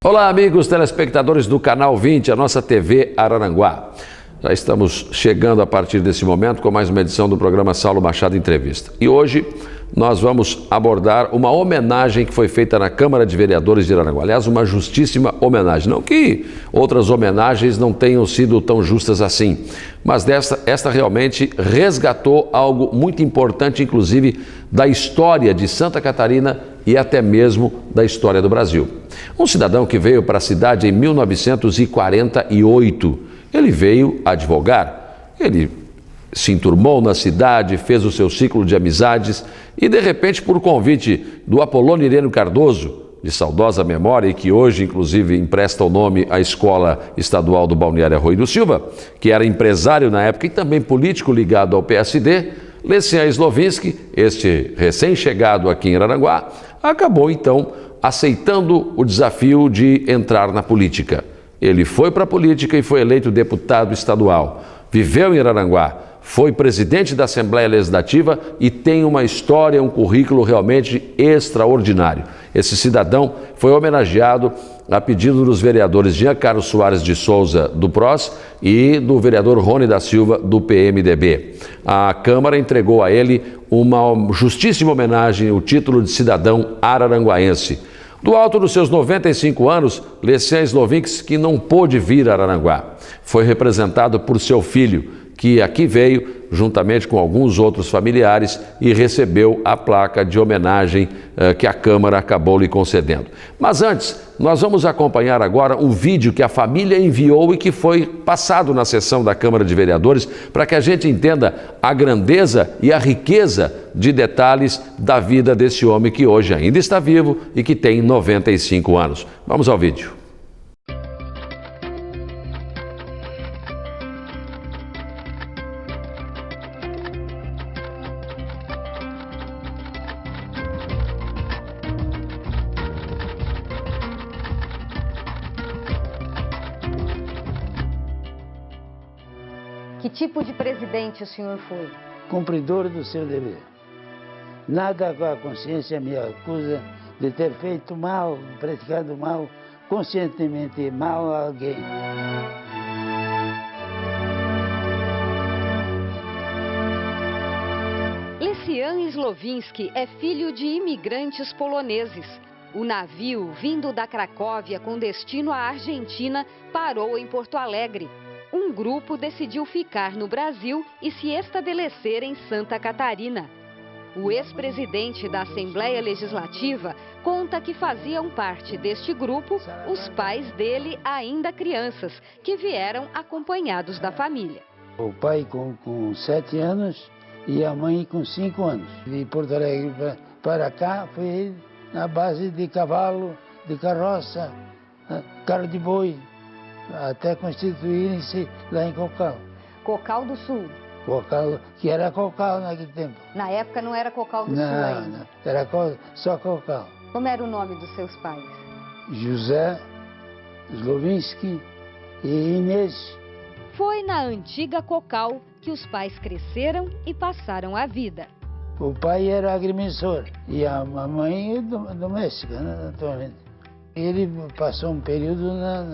Olá, amigos telespectadores do Canal 20, a nossa TV Araranguá. Já estamos chegando a partir desse momento com mais uma edição do programa Saulo Machado Entrevista. E hoje nós vamos abordar uma homenagem que foi feita na Câmara de Vereadores de Araranguá. Aliás, uma justíssima homenagem. Não que outras homenagens não tenham sido tão justas assim, mas esta realmente resgatou algo muito importante, inclusive da história de Santa Catarina e até mesmo da história do Brasil. Um cidadão que veio para a cidade em 1948, ele veio advogar, ele se enturmou na cidade, fez o seu ciclo de amizades e, de repente, por convite do Apolônio Irênio Cardoso, de saudosa memória e que hoje, inclusive, empresta o nome à Escola Estadual do Balneário Arroio do Silva, que era empresário na época e também político ligado ao PSD, Lecian Slovinski, este recém-chegado aqui em Araranguá, acabou, então, aceitando o desafio de entrar na política. Ele foi para a política e foi eleito deputado estadual. Viveu em Araranguá, foi presidente da Assembleia Legislativa e tem uma história, um currículo realmente extraordinário. Esse cidadão foi homenageado a pedido dos vereadores Jean Carlos Soares de Souza, do PROS, e do vereador Rony da Silva, do PMDB. A Câmara entregou a ele uma justíssima homenagem, o título de cidadão araranguaense. Do alto dos seus 95 anos, Lecian Slovinski não pôde vir a Araranguá. Foi representado por seu filho, que aqui veio, juntamente com alguns outros familiares, e recebeu a placa de homenagem que a Câmara acabou lhe concedendo. Mas antes, nós vamos acompanhar agora um vídeo que a família enviou e que foi passado na sessão da Câmara de Vereadores para que a gente entenda a grandeza e a riqueza de detalhes da vida desse homem que hoje ainda está vivo e que tem 95 anos. Vamos ao vídeo. Que tipo de presidente o senhor foi? Cumpridor do seu dever. Nada com a consciência me acusa de ter feito mal, praticado mal, conscientemente mal a alguém. Lecian Slovinski é filho de imigrantes poloneses. O navio, vindo da Cracóvia com destino à Argentina, parou em Porto Alegre. Um grupo decidiu ficar no Brasil e se estabelecer em Santa Catarina. O ex-presidente da Assembleia Legislativa conta que faziam parte deste grupo os pais dele ainda crianças, que vieram acompanhados da família. O pai com 7 anos e a mãe com 5 anos. De Porto Alegre para cá foi na base de cavalo, de carroça, carro de boi, até constituírem-se lá em Cocal. Cocal do Sul. Cocal, que era Cocal naquele tempo. Na época não era Cocal do Sul ainda? Não, era só Cocal. Como era o nome dos seus pais? José Slovinski e Inês. Foi na antiga Cocal que os pais cresceram e passaram a vida. O pai era agrimensor e a mãe doméstica, né, atualmente. Ele passou um período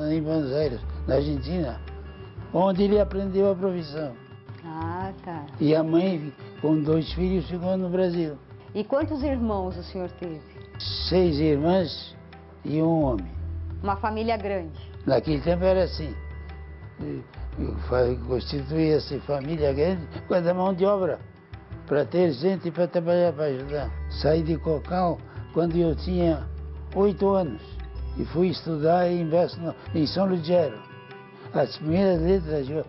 em Buenos Aires, na Argentina, onde ele aprendeu a profissão. Ah, tá. E a mãe, com 2 filhos, ficou no Brasil. E quantos irmãos o senhor teve? 6 irmãs e um homem. Uma família grande. Naquele tempo era assim. Constituía-se família grande com a mão de obra, para ter gente para trabalhar, para ajudar. Saí de Cocal quando eu tinha 8 anos. E fui estudar em São Lugero. As primeiras letras eu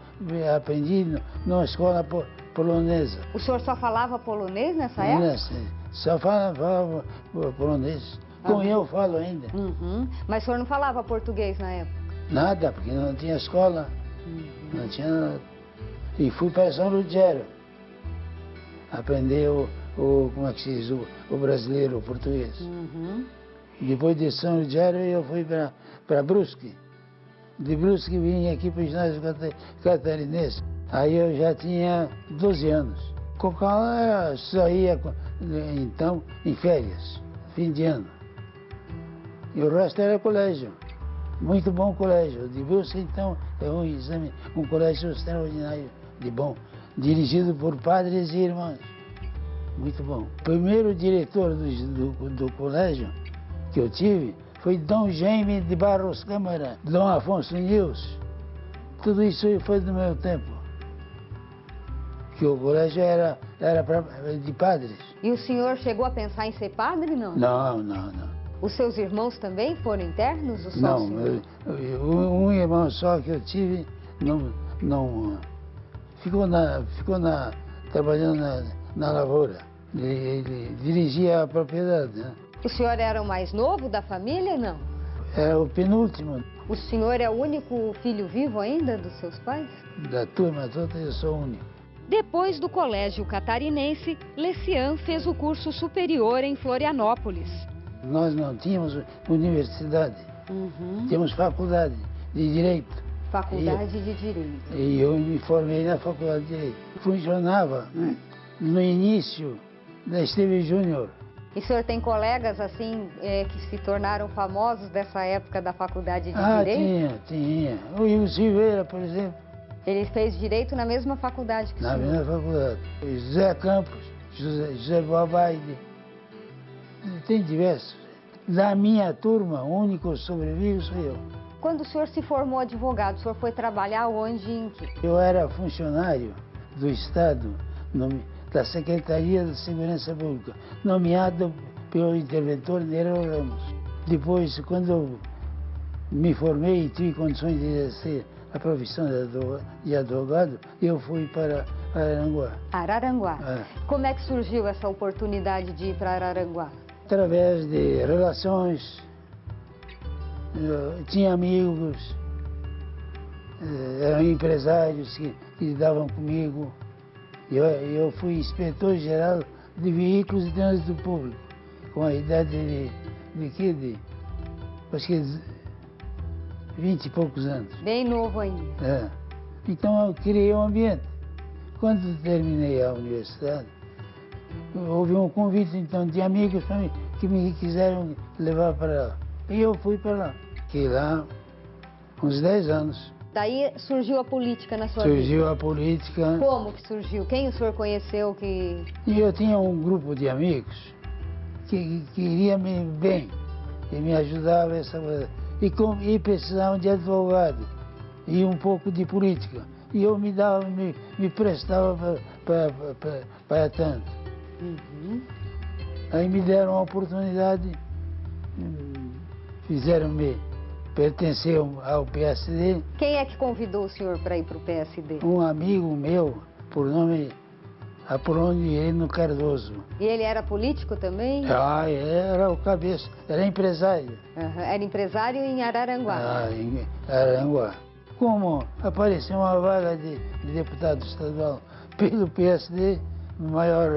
aprendi numa escola polonesa. O senhor só falava polonês nessa época? Só falava polonês. Como eu falo ainda. Uhum. Mas o senhor não falava português na época? Nada, porque não tinha escola. Não tinha nada. E fui para São Lugero. Aprender como é que se diz, o brasileiro, o português. Uhum. Depois de São Lugero eu fui para Brusque. De Brusque vim aqui para o ginásio catarinense. Aí eu já tinha 12 anos. Cocal só ia então em férias, fim de ano. E o resto era colégio. Muito bom colégio. De busca, então, é um colégio extraordinário de bom, dirigido por padres e irmãos. Muito bom. O primeiro diretor do colégio que eu tive foi Dom Jaime de Barros Câmara, Dom Afonso Nils. Tudo isso foi do meu tempo. Que o colégio era de padres. E o senhor chegou a pensar em ser padre, não? Não. Os seus irmãos também foram internos? Ou só Não, o senhor? um irmão só que eu tive não ficou trabalhando na lavoura. Ele dirigia a propriedade, né? O senhor era o mais novo da família, não? Era o penúltimo O senhor é o único filho vivo ainda dos seus pais? da turma toda, eu sou o único. Depois do colégio catarinense, Lecian fez o curso superior em Florianópolis. Nós não tínhamos universidade, tínhamos faculdade de Direito. Faculdade de Direito. E eu me formei na faculdade de Direito. Funcionava no início da Esteve Júnior. E o senhor tem colegas assim que se tornaram famosos dessa época da faculdade de Direito? Tinha. O Ivo Silveira, por exemplo, Ele fez Direito na mesma faculdade que o na senhor? minha faculdade. José Campos, José Boabaide, tem diversos. Da minha turma, o único sobrevivo sou eu. Quando o senhor se formou advogado, o senhor foi trabalhar onde e em que? Eu era funcionário do Estado, da Secretaria de Segurança Pública, nomeado pelo interventor Nero Ramos. Depois, quando eu me formei e tive condições de exercer a profissão de advogado, eu fui para Araranguá. Araranguá. É. Como é que surgiu essa oportunidade de ir para Araranguá? Através de relações, eu tinha amigos, eram empresários que lidavam comigo. Eu fui inspetor-geral de veículos de trânsito público, com a idade acho que 20 e poucos anos. Bem novo ainda. É. Então eu criei um ambiente. Quando terminei a universidade, houve um convite então de amigos para mim, que me quiseram levar para lá. E eu fui para lá. Fiquei lá uns 10 anos. Daí surgiu a política na sua vida? Surgiu a política. Como que surgiu? Quem o senhor conheceu que... E eu tinha um grupo de amigos que queria me bem e me ajudava essa coisa. E precisavam de advogado e um pouco de política. E eu me prestava para tanto. Aí me deram a oportunidade, fizeram-me pertencer ao PSD. Quem é que convidou o senhor para ir para o PSD? Um amigo meu, por nome Apolônio Ireno Cardoso. E ele era político também? Era o cabeça, era empresário. Era empresário em Araranguá. Em Araranguá. Como apareceu uma vaga de deputado estadual pelo PSD, o maior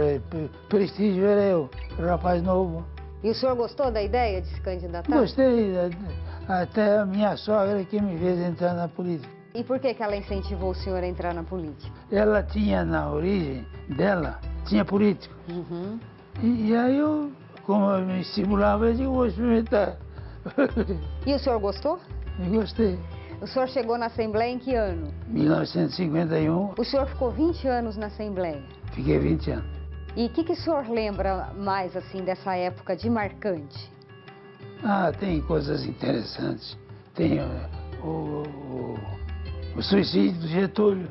prestígio era eu, rapaz novo. E o senhor gostou da ideia de se candidatar? Gostei, até a minha sogra que me fez entrar na política. E por que ela incentivou o senhor a entrar na política? Ela tinha, na origem dela, tinha político. E aí eu, como eu me estimulava, eu digo, vou experimentar. E o senhor gostou? Eu gostei. O senhor chegou na Assembleia em que ano? 1951, O senhor ficou 20 anos na Assembleia. fiquei 20 anos. E o que o senhor lembra mais, assim, dessa época de marcante? Tem coisas interessantes. Tem o suicídio do Getúlio.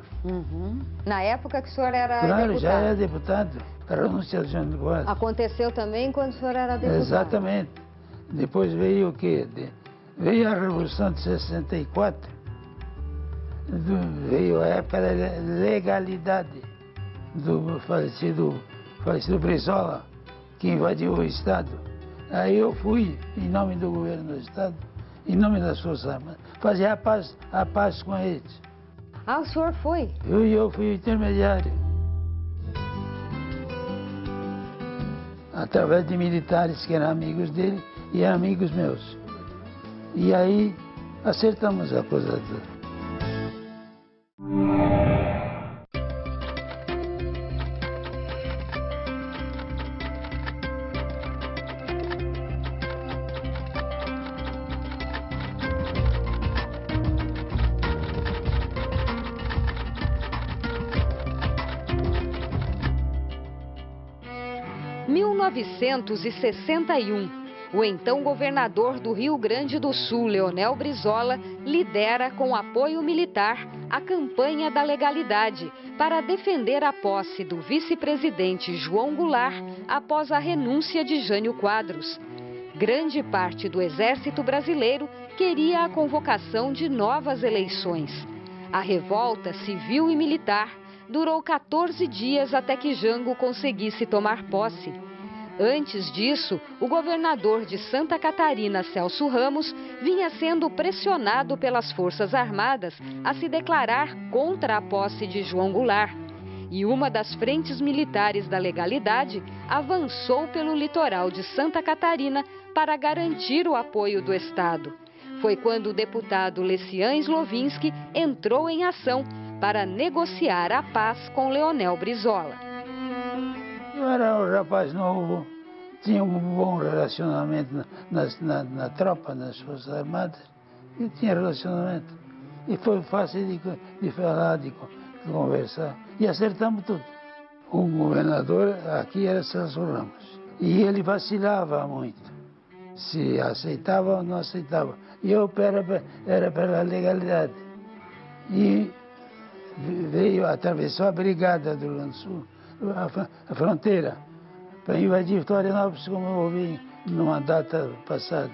Na época que o senhor era Claro, deputado? já era deputado. A renúncia do Jânio Quadros. Aconteceu também quando o senhor era deputado? Exatamente. Depois veio o quê? Veio a Revolução de 64. Veio a época da legalidade do falecido Brizola, que invadiu o Estado. Aí eu fui, em nome do governo do Estado, em nome das Forças Armadas, fazer a paz com eles. Ah, o senhor foi? Eu fui o intermediário. Através de militares que eram amigos dele e amigos meus. E aí acertamos a coisa toda. 1961, o então governador do Rio Grande do Sul, Leonel Brizola, lidera com apoio militar a campanha da legalidade para defender a posse do vice-presidente João Goulart após a renúncia de Jânio Quadros. Grande parte do exército brasileiro queria a convocação de novas eleições. A revolta civil e militar durou 14 dias até que Jango conseguisse tomar posse. Antes disso, o governador de Santa Catarina, Celso Ramos, vinha sendo pressionado pelas Forças Armadas a se declarar contra a posse de João Goulart. E uma das frentes militares da legalidade avançou pelo litoral de Santa Catarina para garantir o apoio do Estado. Foi quando o deputado Lecian Slovinsky entrou em ação para negociar a paz com Leonel Brizola. Eu era um rapaz novo, tinha um bom relacionamento na tropa, nas Forças Armadas. Eu tinha relacionamento. E foi fácil de falar, de conversar. E acertamos tudo. O governador aqui era Celso Ramos. E ele vacilava muito. Se aceitava ou não aceitava. E eu era pela legalidade. E atravessou a brigada do Rio Grande do Sul, a fronteira, para invadir Florianópolis, como eu ouvi numa data passada.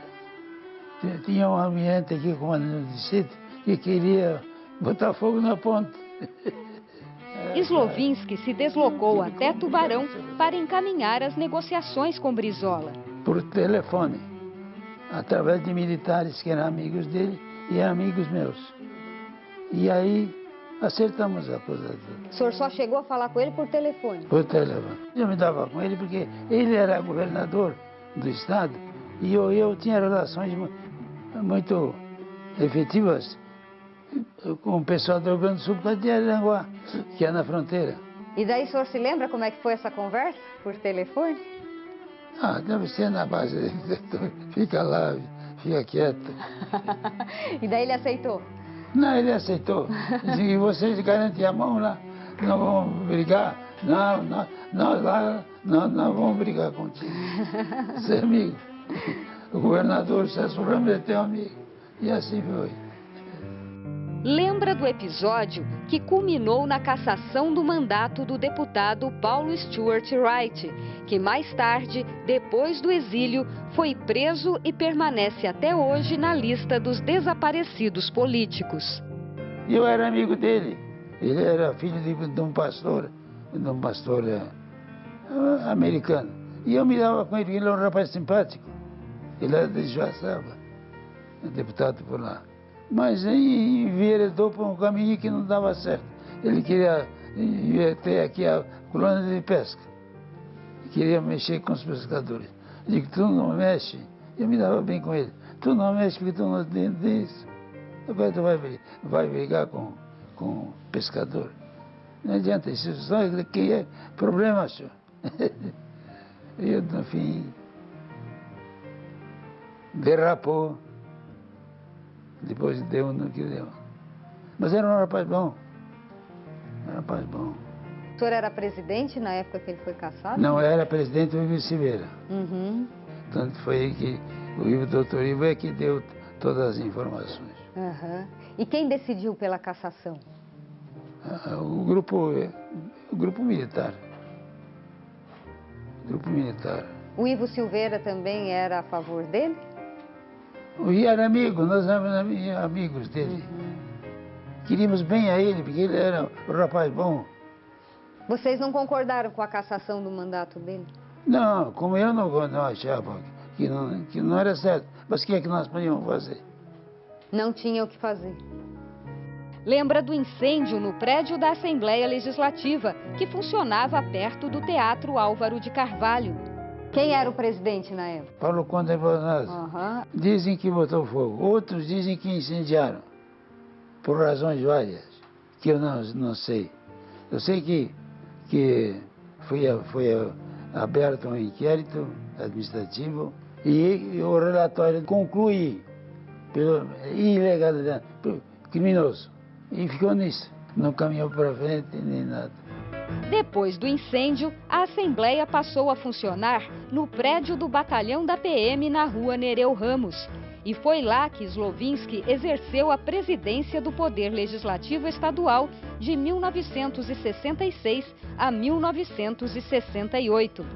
Tinha um ambiente aqui, comandante de sítio, que queria botar fogo na ponte. Slovinsky se deslocou até Tubarão para encaminhar as negociações com Brizola. Por telefone, através de militares que eram amigos dele e amigos meus. E aí acertamos a coisa toda. O senhor só chegou a falar com ele por telefone? Por telefone. Eu me dava com ele porque ele era governador do estado e eu tinha relações muito efetivas com o pessoal do Rio Grande do Sul, por causa de Aranguá, que é na fronteira. E daí o senhor se lembra como é que foi essa conversa por telefone? Deve ser na base, fica lá, fica quieto. E daí ele aceitou? Não, ele aceitou. Disse que vocês garantem a mão lá, não vão brigar. Nós lá, não vamos brigar contigo. Ser amigo. O governador Celso Ramos é teu amigo. E assim foi. Lembra do episódio que culminou na cassação do mandato do deputado Paulo Stuart Wright, que mais tarde, depois do exílio, foi preso e permanece até hoje na lista dos desaparecidos políticos. Eu era amigo dele. Ele era filho de um pastor americano. E eu me dava com ele, ele era um rapaz simpático. Ele era de Joaçaba, deputado por lá. Mas aí enveredou por um caminho que não dava certo. Ele queria ter aqui a colônia de pesca. Queria mexer com os pescadores. Eu digo, tu não mexe. Eu me dava bem com ele. Tu não mexe porque tu não entende isso. Agora tu vai brigar com o pescador. Não adianta, isso só que é problema, senhor. Eu, no fim, derrapou. Depois deu no que deu. Mas era um rapaz bom. Era um rapaz bom. O senhor era presidente na época que ele foi cassado? Não, era presidente do Ivo Silveira. Uhum. Tanto foi aí que o doutor Ivo é que deu todas as informações. Uhum. E quem decidiu pela cassação? O grupo militar. O grupo militar. O Ivo Silveira também era a favor dele? E era amigo, nós éramos amigos dele. Uhum. Queríamos bem a ele, porque ele era um rapaz bom. Vocês não concordaram com a cassação do mandato dele? Não, como eu não achava que não era certo. Mas o que é que nós podíamos fazer? Não tinha o que fazer. Lembra do incêndio no prédio da Assembleia Legislativa, que funcionava perto do Teatro Álvaro de Carvalho. Quem era o presidente na época? Paulo Conde Bonazzi. Uhum. Dizem que botou fogo, outros dizem que incendiaram, por razões várias, que eu não sei. Eu sei que foi aberto um inquérito administrativo e o relatório conclui pela ilegalidade, criminoso. E ficou nisso. Não caminhou para frente nem nada. Depois do incêndio, a Assembleia passou a funcionar no prédio do batalhão da PM na rua Nereu Ramos. E foi lá que Słowiński exerceu a presidência do Poder Legislativo Estadual de 1966 a 1968.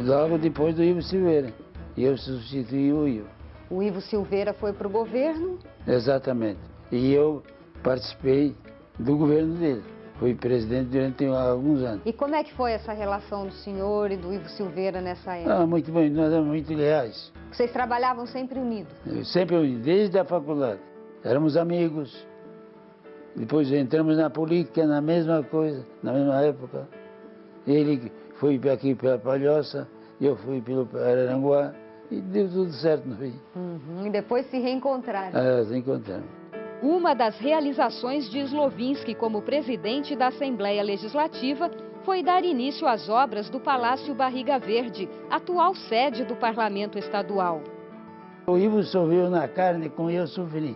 Logo depois do Ivo Silveira, eu substituí o Ivo. O Ivo Silveira foi para o governo? Exatamente. E eu participei do governo dele. Fui presidente durante alguns anos. E como é que foi essa relação do senhor e do Ivo Silveira nessa época? Muito bem, nós éramos muito leais. Vocês trabalhavam sempre unidos? Sempre unidos, desde a faculdade. Éramos amigos. Depois entramos na política, na mesma coisa, na mesma época. Ele foi aqui pela Palhoça, eu fui pelo Araranguá. E deu tudo certo no fim. E depois se reencontraram. Se encontramos. Uma das realizações de Słowiński como presidente da Assembleia Legislativa foi dar início às obras do Palácio Barriga Verde, atual sede do Parlamento Estadual. O Ivo sofreu na carne como eu sofri.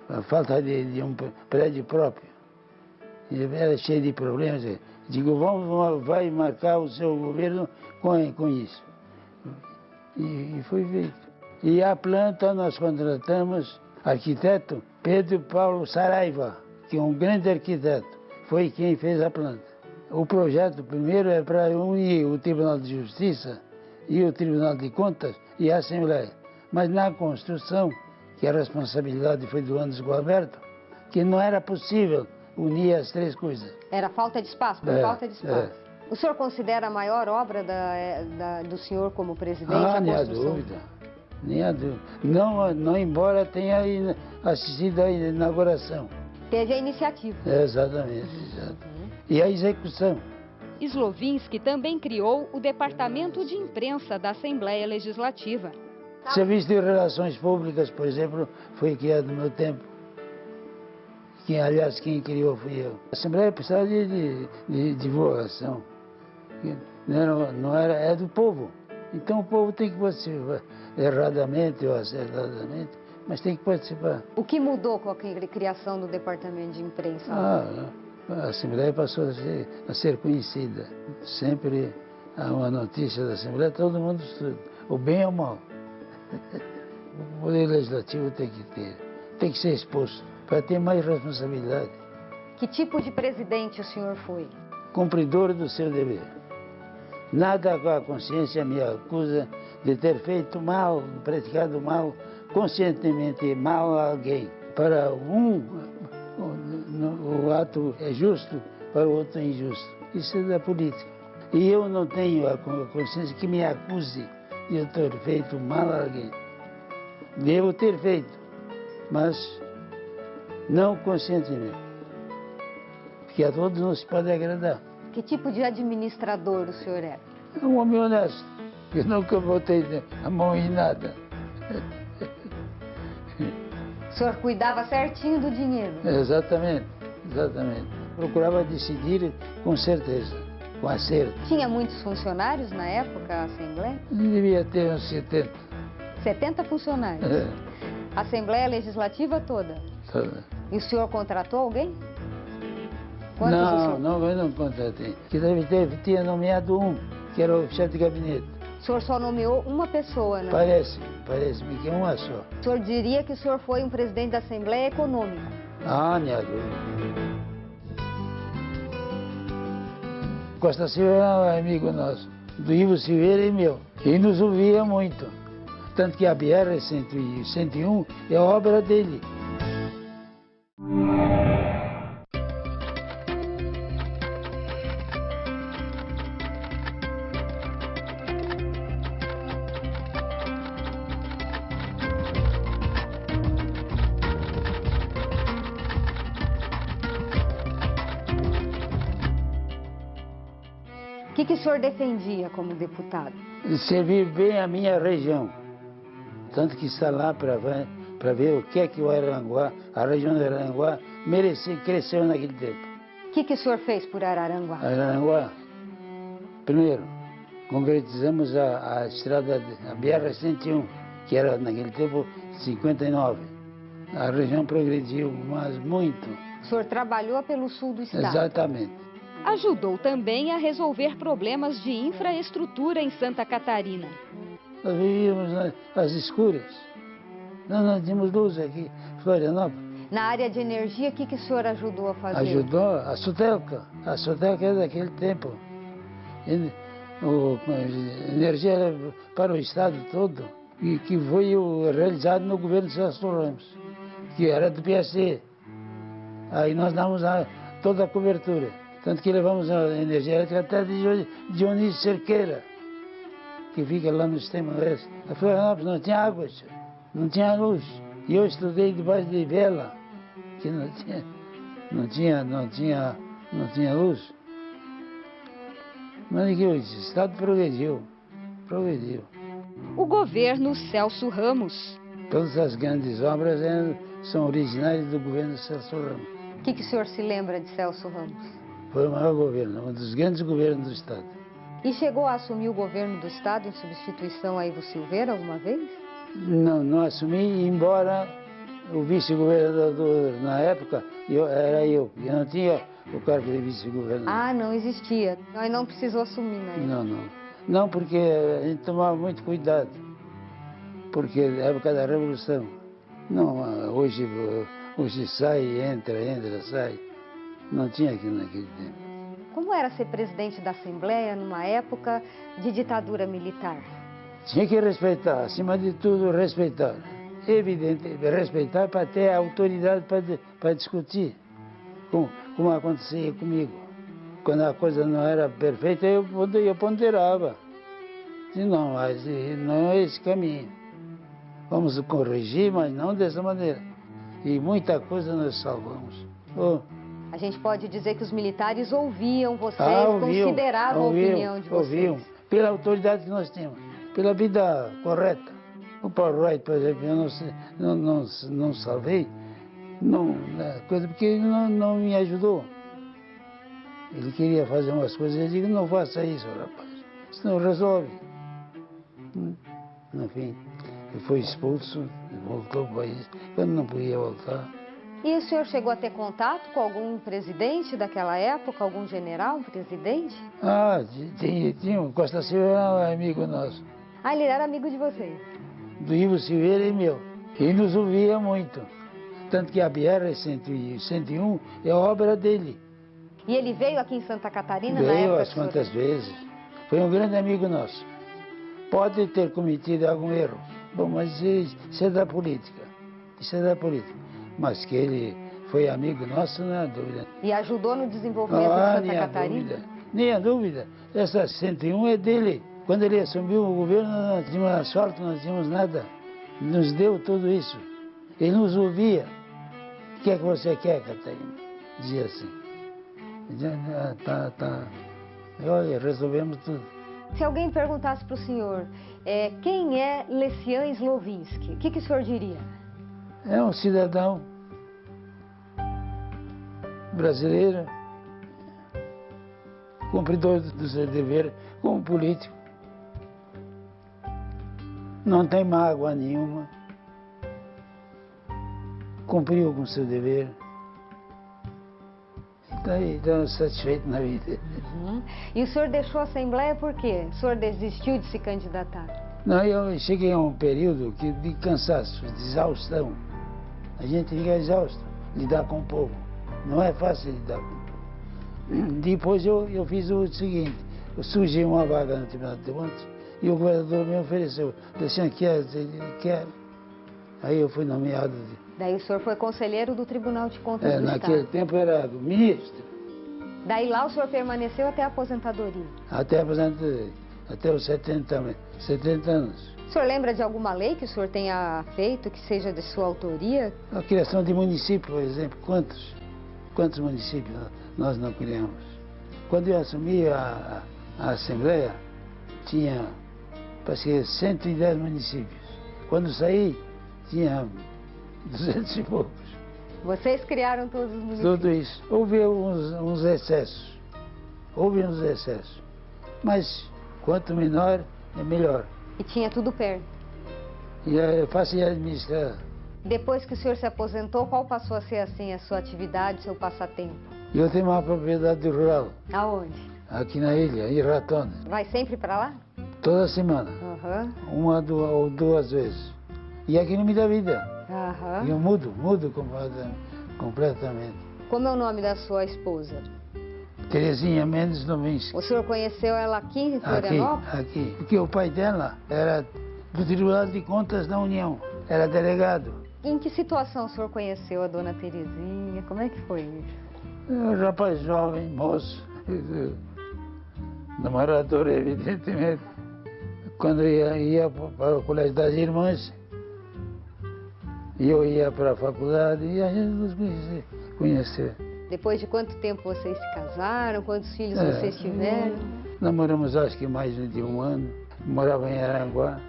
A falta de um prédio próprio. Ele era cheio de problemas. Digo, vai marcar o seu governo com isso. E foi feito. E a planta nós contratamos arquiteto Pedro Paulo Saraiva, que é um grande arquiteto. Foi quem fez a planta. O projeto primeiro é para unir o Tribunal de Justiça e o Tribunal de Contas e a Assembleia. Mas na construção, que a responsabilidade foi do Anderson Gualberto, que não era possível unir as três coisas. Era falta de espaço, por falta de espaço. O senhor considera a maior obra do senhor como presidente a nem construção? há dúvida, nem há dúvida. Não embora tenha assistido à inauguração. Teve a iniciativa. Exatamente, exato. E a execução. Słowiński também criou o Departamento de Imprensa da Assembleia Legislativa. Serviço de Relações Públicas, por exemplo, foi criado no meu tempo. Aliás, quem criou fui eu. A Assembleia precisava de divulgação. Não era, é do povo. Então o povo tem que participar, erradamente ou acertadamente, mas tem que participar. O que mudou com a criação do Departamento de Imprensa? A Assembleia passou a ser conhecida. Sempre há uma notícia da Assembleia, todo mundo estuda, o bem ou o mal. O Poder Legislativo tem que ser exposto, para ter mais responsabilidade. Que tipo de presidente o senhor foi? Cumpridor do seu dever. Nada com a consciência me acusa de ter feito mal, praticado mal, conscientemente mal a alguém. Para um, o ato é justo, para o outro é injusto. Isso é da política. E eu não tenho a consciência que me acuse de eu ter feito mal a alguém. Devo ter feito, mas não conscientemente. Porque a todos não se pode agradar. Que tipo de administrador o senhor era? Um homem honesto, que nunca botei a mão em nada. O senhor cuidava certinho do dinheiro? Exatamente, exatamente. Procurava decidir com certeza, com acerto. Tinha muitos funcionários na época, a Assembleia? Devia ter uns 70. 70 funcionários? A Assembleia Legislativa toda? Toda. E o senhor contratou alguém? Eu não contratei. Que tinha nomeado um, que era o chefe de gabinete. O senhor só nomeou uma pessoa, né? Parece-me que é uma só. O senhor diria que o senhor foi um presidente da Assembleia econômico? Minha dúvida. Costa Silva era um amigo nosso, do Ivo Silveira e meu. E nos ouvia muito. Tanto que a BR-101 é obra dele. O que o senhor defendia como deputado? Servir bem a minha região. Tanto que está lá para ver o que é que o Araranguá, a região do Araranguá, cresceu naquele tempo. O que o senhor fez por Araranguá? Araranguá, primeiro, concretizamos a estrada, a BR-101, que era naquele tempo 59. A região progrediu, mas muito. O senhor trabalhou pelo sul do estado. Exatamente. Ajudou também a resolver problemas de infraestrutura em Santa Catarina. Nós vivíamos às escuras. Nós não tínhamos luz aqui em Florianópolis. Na área de energia, o que o senhor ajudou a fazer? Ajudou a Sutelca. A Sutelca é daquele tempo. Energia era para o estado todo. E que foi realizado no governo de Celso Ramos, que era do PSD. Aí nós damos toda a cobertura. Tanto que levamos a energia elétrica até de Dionísio Cerqueira, que fica lá no sistema oeste. A Florianópolis não tinha água, não tinha luz. E eu estudei debaixo de vela, que não tinha luz. Mas o estado progrediu. O governo Celso Ramos. Todas as grandes obras são originárias do governo Celso Ramos. O que o senhor se lembra de Celso Ramos? Foi o maior governo, um dos grandes governos do estado. E chegou a assumir o governo do estado em substituição a Ivo Silveira alguma vez? Não assumi, embora o vice-governador na época era eu. Eu não tinha o cargo de vice-governador. Ah, não existia. Aí não precisou assumir, né? Não, porque a gente tomava muito cuidado. Porque na época da Revolução. Não, hoje sai, entra, sai. Não tinha aqui naquele tempo. Como era ser presidente da Assembleia numa época de ditadura militar? Tinha que respeitar, acima de tudo respeitar. Evidente, respeitar para ter autoridade para discutir, como acontecia comigo. Quando a coisa não era perfeita, eu ponderava. Disse, não, mas não é esse caminho. Vamos corrigir, mas não dessa maneira. E muita coisa nós salvamos. A gente pode dizer que os militares ouviam vocês, consideravam a opinião de vocês. Ouviam, pela autoridade que nós tínhamos, pela vida correta. O Paulo Wright, por exemplo, eu não salvei, porque ele não me ajudou. Ele queria fazer umas coisas, eu digo, não faça isso, rapaz, isso não resolve. No fim, ele foi expulso, voltou para o país, quando não podia voltar. E o senhor chegou a ter contato com algum presidente daquela época, algum general, um presidente? Tinha, o Costa Silva era um amigo nosso. Ah, ele era amigo de vocês? Do Ivo Silveira e meu. E nos ouvia muito. Tanto que a BR-101 é obra dele. E ele veio aqui em Santa Catarina na época? Veio as quantas vezes. Foi um grande amigo nosso. Pode ter cometido algum erro. Bom, mas isso é da política. Mas que ele foi amigo nosso, não há dúvida. E ajudou no desenvolvimento de Santa Catarina? Nem a dúvida. Essa 101 é dele. Quando ele assumiu o governo, nós não tínhamos asfalto, não tínhamos nada. Nos deu tudo isso. Ele nos ouvia. O que é que você quer, Catarina? Dizia assim. Olha, resolvemos tudo. Se alguém perguntasse para o senhor, quem é Lecian Slovinski, o que o senhor diria? É um cidadão brasileiro, cumpridor do seu dever como político. Não tem mágoa nenhuma. Cumpriu com o seu dever. Está satisfeito na vida. E o senhor deixou a Assembleia por quê? O senhor desistiu de se candidatar? Não, eu cheguei a um período de cansaço, de exaustão. A gente fica exausto, lidar com o povo. Não é fácil lidar com o povo. Depois eu fiz o seguinte, eu surgi uma vaga no Tribunal de Contas e o governador me ofereceu. Disse, quer. Aí eu fui nomeado. Daí o senhor foi conselheiro do Tribunal de Contas do naquele Estado. tempo era ministro. Daí lá o senhor permaneceu até a aposentadoria? Até a aposentadoria, até os 70 anos. O senhor lembra de alguma lei que o senhor tenha feito, que seja de sua autoria? A criação de municípios, por exemplo, quantos municípios nós não criamos? Quando eu assumi a Assembleia, tinha, parece que 110 municípios. Quando saí, tinha 200 e poucos. Vocês criaram todos os municípios? Tudo isso. Houve uns excessos. Mas quanto menor, é melhor. E tinha tudo perto? E é fácil de administrar. Depois que o senhor se aposentou, qual passou a ser assim a sua atividade, seu passatempo? Eu tenho uma propriedade rural Aonde? aqui na ilha, em Ratona. Vai sempre para lá? Toda semana, Aham. uma ou duas vezes. E aqui não me dá vida. Aham. Eu mudo completamente. Como é o nome da sua esposa? Terezinha Mendes Novinsky. O senhor conheceu ela aqui em Florianópolis? Aqui. Porque o pai dela era do Tribunal de Contas da União, era delegado. Em que situação o senhor conheceu a dona Terezinha? Como é que foi isso? Um rapaz jovem, moço, namorador, evidentemente. Quando ia para o colégio das irmãs, eu ia para a faculdade e a gente nos conheceu. Depois de quanto tempo vocês se casaram? Quantos filhos vocês tiveram? Namoramos acho que mais de um ano. Morava em Aranguá.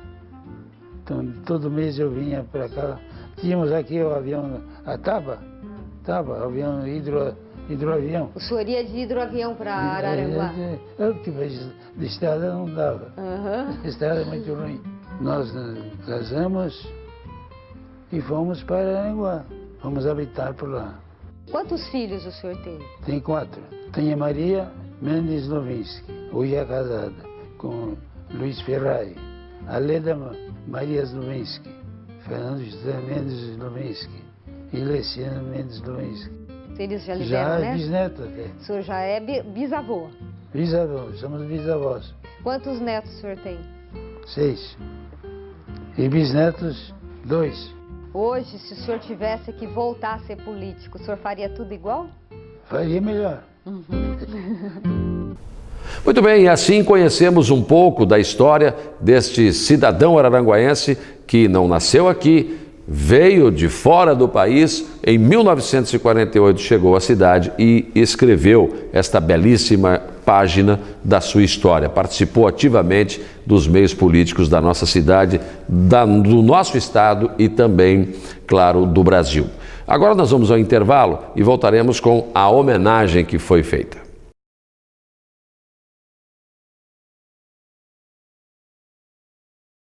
Então, todo mês eu vinha para cá. Tínhamos aqui o avião, a Taba, avião hidroavião. O senhor ia de hidroavião para Araranguá? Porque de estrada não dava. Aham. A estrada é muito ruim. Nós casamos e fomos para Aranguá. Fomos habitar por lá. Quantos filhos o senhor teve? Tem 4. Tem a Maria Mendes Novinsky, hoje é casada com Luiz Ferrari. A Leda Maria Novinsky, Fernando José Mendes Novinsky e Leciano Mendes Novinsky. Eles já lhe Já deram, é né? bisneta até. O senhor já é bisavô. Bisavô, somos bisavós. Quantos netos o senhor tem? 6. E bisnetos, 2. Hoje, se o senhor tivesse que voltar a ser político, o senhor faria tudo igual? Faria melhor. Muito bem, e assim conhecemos um pouco da história deste cidadão araranguaense que não nasceu aqui, veio de fora do país, em 1948 chegou à cidade e escreveu esta belíssima página da sua história. Participou ativamente dos meios políticos da nossa cidade, do nosso estado e também, claro, do Brasil. Agora nós vamos ao intervalo e voltaremos com a homenagem que foi feita.